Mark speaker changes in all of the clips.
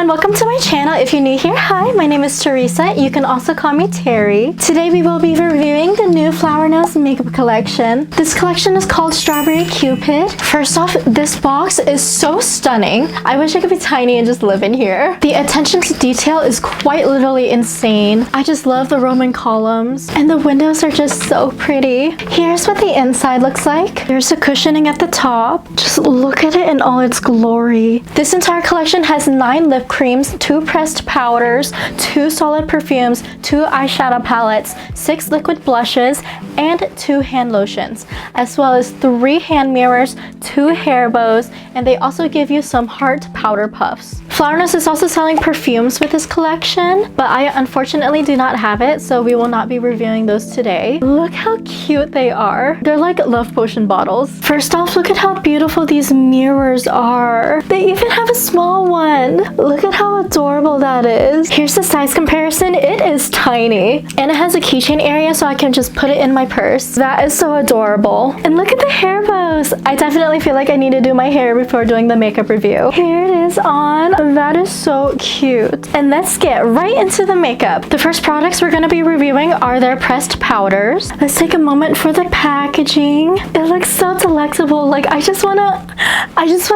Speaker 1: everyone, welcome to my channel. If you're new here, hi, my name is Teresa. You can also call me Terry. Today we will be reviewing the new Flower Nose makeup collection. This collection is called Strawberry Cupid. First off, this box is so stunning. I wish I could be tiny and just live in here. The attention to detail is quite literally insane. I just love the Roman columns and the windows are just so pretty. Here's what the inside looks like. There's a cushioning at the top. Just look at it in all its glory. This entire collection has 9 lip creams, 2 pressed powders, 2 solid perfumes, 2 eyeshadow palettes, 6 liquid blushes, and 2 hand lotions, as well as 3 hand mirrors, 2 hair bows, and they also give you some heart powder puffs. Flower Nose is also selling perfumes with this collection, but I unfortunately do not have it, so we will not be reviewing those today. Look how cute they are. They're like love potion bottles. First off, look at how beautiful these mirrors are. They even have a small one. Look at how adorable that is. Here's the size comparison. It is tiny, and it has a keychain area so I can just put it in my purse. That is so adorable. And look at the hair bows. I definitely feel like I need to do my hair before doing the makeup review. Here it is on. That is so cute. And let's get right into the makeup. The first products we're going to be reviewing are their pressed powders. Let's take a moment for the packaging. It looks so delectable. Like I just wanna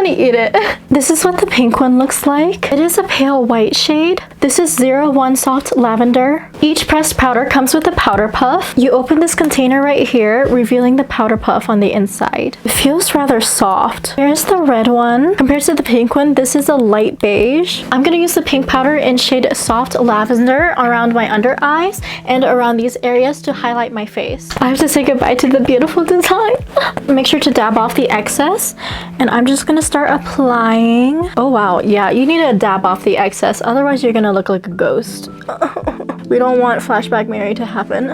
Speaker 1: eat it. This is what the pink one looks like. It is a pale white shade. This is 01 Soft Lavender. Each pressed powder comes with a powder puff. You open this container right here, revealing the powder puff on the inside. It feels rather soft. Here's the red one. Compared to the pink one, this is a light beige. I'm gonna use the pink powder in shade Soft Lavender around my under eyes and around these areas to highlight my face. I have to say goodbye to the beautiful design. Make sure to dab off the excess, and I'm just gonna start applying. Oh wow, yeah, you need to dab off the excess, otherwise you're gonna look like a ghost. We don't want flashback Mary to happen.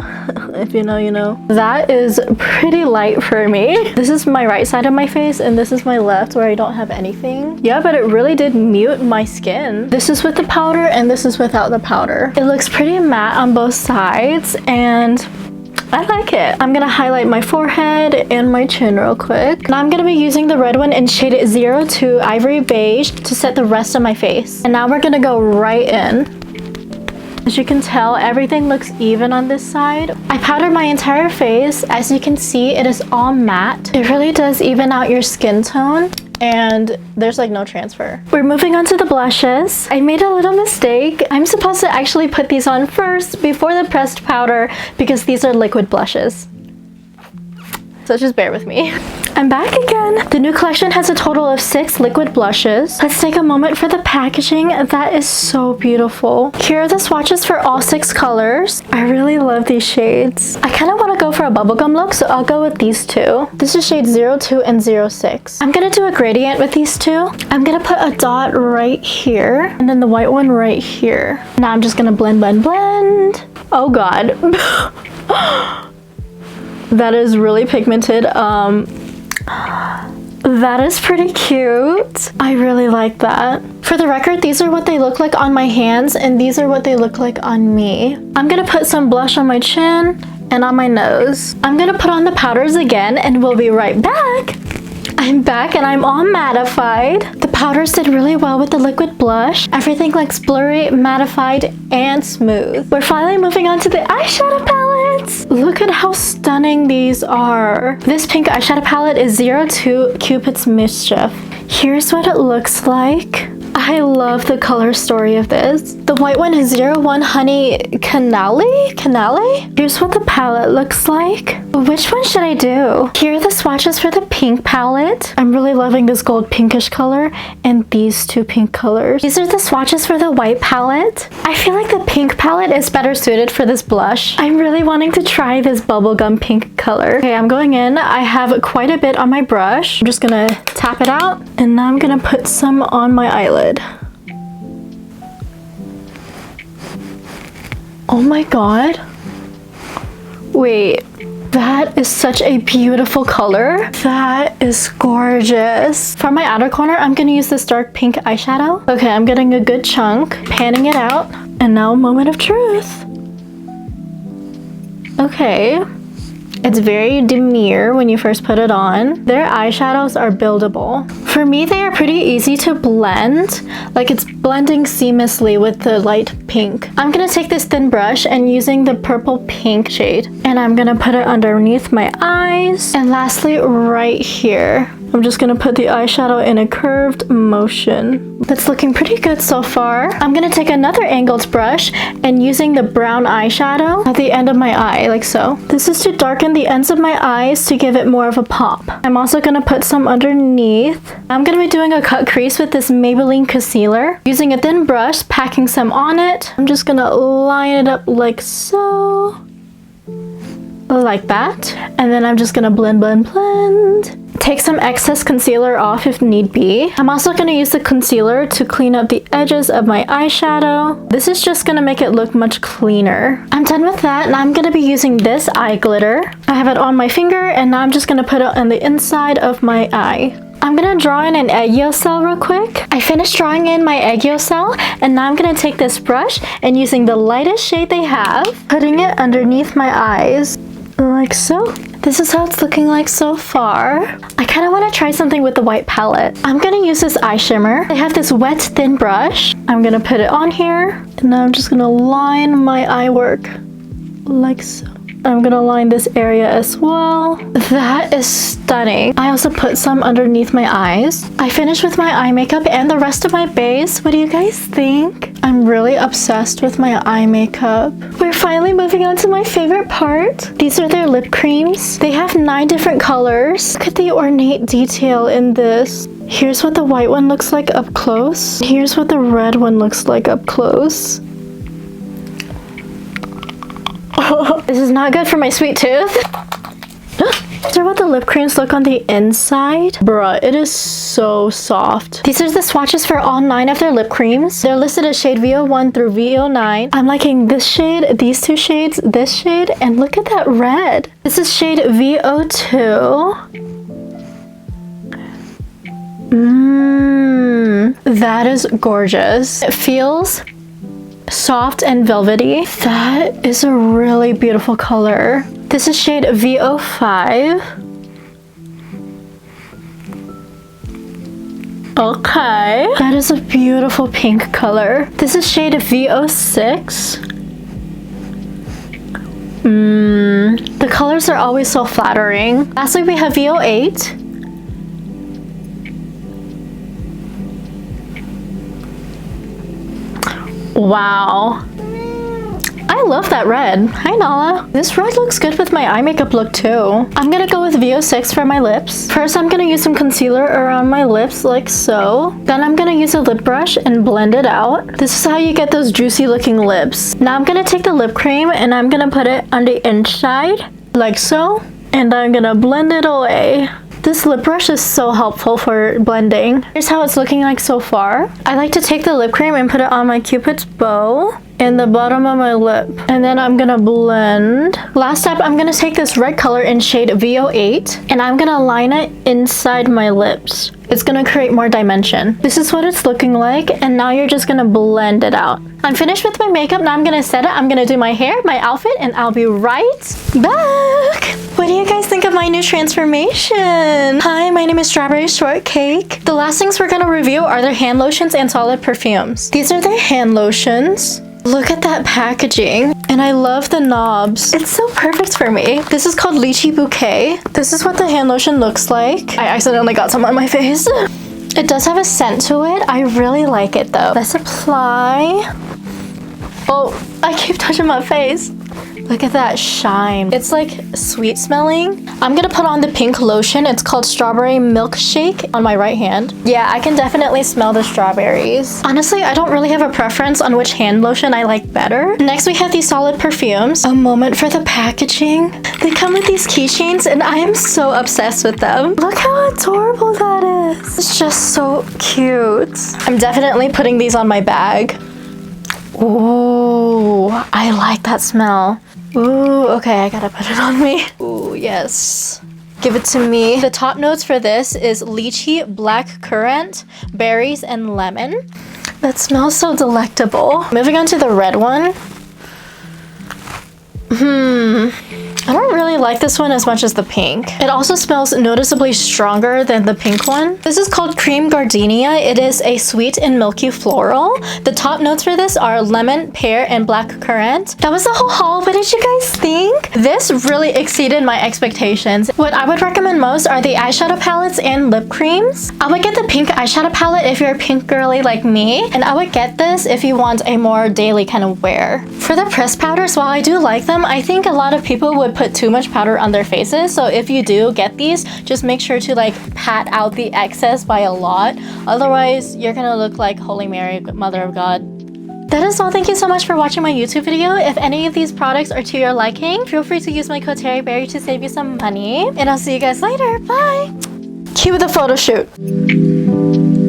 Speaker 1: If you know, you know. That is pretty light for me. This is my right side of my face, and this is my left where I don't have anything. Yeah, but it really did mute my skin. This is with the powder, and this is without the powder. It looks pretty matte on both sides, and I like it. I'm gonna highlight my forehead and my chin real quick. Now I'm gonna be using the red one in shade 02 Ivory Beige to set the rest of my face. And now we're gonna go right in. As you can tell, everything looks even on this side. I powdered my entire face. As you can see, it is all matte. It really does even out your skin tone, and there's like no transfer. We're moving on to the blushes. I made a little mistake. I'm supposed to actually put these on first before the pressed powder because these are liquid blushes. So just bear with me. I'm back again. The new collection has a total of 6 liquid blushes. Let's take a moment for the packaging. That is so beautiful. Here are the swatches for all 6 colors. I really love these shades. I kind of want to go for a bubblegum look, so I'll go with these 2. This is shade 02 and 06. I'm going to do a gradient with these 2. I'm going to put a dot right here, and then the white one right here. Now I'm just going to blend, blend, blend. Oh God. That is really pigmented. That is pretty cute. I really like that. For the record, these are what they look like on my hands, and these are what they look like on me. I'm gonna put some blush on my chin and on my nose. I'm gonna put on the powders again, and we'll be right back. I'm back and I'm all mattified. The powders did really well with the liquid blush. Everything looks blurry, mattified, and smooth. We're finally moving on to the eyeshadow palettes. Look at how stunning these are. This pink eyeshadow palette is 02 Cupid's Mischief. Here's what it looks like. I love the color story of this. The white one is 01 Honey Canale? Here's what the palette looks like. Which one should I do? Here are the swatches for the pink palette. I'm really loving this gold pinkish color and these 2 pink colors. These are the swatches for the white palette. I feel like the pink palette is better suited for this blush. I'm really wanting to try this bubblegum pink color. Okay, I'm going in. I have quite a bit on my brush. I'm just gonna tap it out, and now I'm gonna put some on my eyelid. Oh my God. Wait, that is such a beautiful color. That is gorgeous. For my outer corner, I'm gonna use this dark pink eyeshadow. Okay, I'm getting a good chunk, panning it out, and now moment of truth. Okay, It's very demure when you first put it on. Their eyeshadows are buildable. For me, they are pretty easy to blend. Like it's blending seamlessly with the light pink. I'm gonna take this thin brush and using the purple pink shade, and I'm gonna put it underneath my eyes. And lastly, right here, I'm just gonna put the eyeshadow in a curved motion. That's looking pretty good so far. I'm gonna take another angled brush and using the brown eyeshadow at the end of my eye, like so. This is to darken the ends of my eyes to give it more of a pop. I'm also gonna put some underneath. I'm gonna be doing a cut crease with this Maybelline concealer. Using a thin brush, packing some on it. I'm just gonna line it up like so. Like that. And then I'm just gonna blend, blend, blend. Take some excess concealer off if need be. I'm also going to use the concealer to clean up the edges of my eyeshadow. This is just going to make it look much cleaner. I'm done with that, and I'm going to be using this eye glitter. I have it on my finger, and now I'm just going to put it on the inside of my eye. I'm going to draw in an egg yolk cell real quick. I finished drawing in my egg yolk cell, and now I'm going to take this brush and using the lightest shade they have, putting it underneath my eyes. Like so. This is how it's looking like so far. I kind of want to try something with the white palette. I'm going to use this eye shimmer. I have this wet thin brush. I'm going to put it on here. And now I'm just going to line my eye work like so. I'm going to line this area as well. That is stunning. I also put some underneath my eyes. I finished with my eye makeup and the rest of my base. What do you guys think? I'm really obsessed with my eye makeup. We're finally moving on to my favorite part. These are their lip creams. They have 9 different colors. Look at the ornate detail in this. Here's what the white one looks like up close. Here's what the red one looks like up close. This is not good for my sweet tooth. These are what the lip creams look on the inside. Bruh, it is so soft. These are the swatches for all 9 of their lip creams. They're listed as shade VO1 through VO9. I'm liking this shade, these 2 shades, this shade, and look at that red. This is shade VO2. That is gorgeous. It feels soft and velvety. That is a really beautiful color. This is shade VO5. Okay. That is a beautiful pink color. This is shade VO6. The colors are always so flattering. Lastly, we have VO8. Wow. I love that red. Hi, Nala. This red looks good with my eye makeup look too. I'm gonna go with VO6 for my lips. First, I'm gonna use some concealer around my lips like so. Then I'm gonna use a lip brush and blend it out. This is how you get those juicy looking lips. Now I'm gonna take the lip cream and I'm gonna put it on the inside like so. And I'm gonna blend it away. This lip brush is so helpful for blending. Here's how it's looking like so far. I like to take the lip cream and put it on my Cupid's bow in the bottom of my lip. And then I'm gonna blend. Last step, I'm gonna take this red color in shade VO8 and I'm gonna line it inside my lips. It's gonna create more dimension. This is what it's looking like, and now you're just gonna blend it out. I'm finished with my makeup. Now I'm gonna set it. I'm gonna do my hair, my outfit, and I'll be right back. What do you guys think of my new transformation? Hi, my name is Strawberry Shortcake. The last things we're gonna review are their hand lotions and solid perfumes. These are their hand lotions. Look at that packaging. And I love the knobs. It's so perfect for me. This is called Lychee Bouquet. This is what the hand lotion looks like. I accidentally got some on my face. It does have a scent to it. I really like it though. Let's apply. Oh, I keep touching my face. Look at that shine. It's like sweet smelling. I'm gonna put on the pink lotion. It's called Strawberry Milkshake on my right hand. Yeah, I can definitely smell the strawberries. Honestly, I don't really have a preference on which hand lotion I like better. Next, we have these solid perfumes. A moment for the packaging. They come with these keychains and I am so obsessed with them. Look how adorable that is. It's just so cute. I'm definitely putting these on my bag. Ooh, I like that smell. Ooh, okay, I gotta put it on me. Ooh, yes. Give it to me. The top notes for this is lychee, black currant, berries, and lemon. That smells so delectable. Moving on to the red one. I don't really like this one as much as the pink. It also smells noticeably stronger than the pink one. This is called Cream Gardenia. It is a sweet and milky floral. The top notes for this are lemon, pear, and black currant. That was the whole haul. What did you guys think? This really exceeded my expectations. What I would recommend most are the eyeshadow palettes and lip creams. I would get the pink eyeshadow palette if you're a pink girly like me, and I would get this if you want a more daily kind of wear. For the pressed powders, while I do like them, I think a lot of people would put too much powder on their faces. So if you do get these, just make sure to like pat out the excess by a lot. Otherwise, you're gonna look like Holy Mary, Mother of God. That is all. Thank you so much for watching my YouTube video. If any of these products are to your liking, feel free to use my code TerryBerry to save you some money. And I'll see you guys later. Bye! Cue the photo shoot.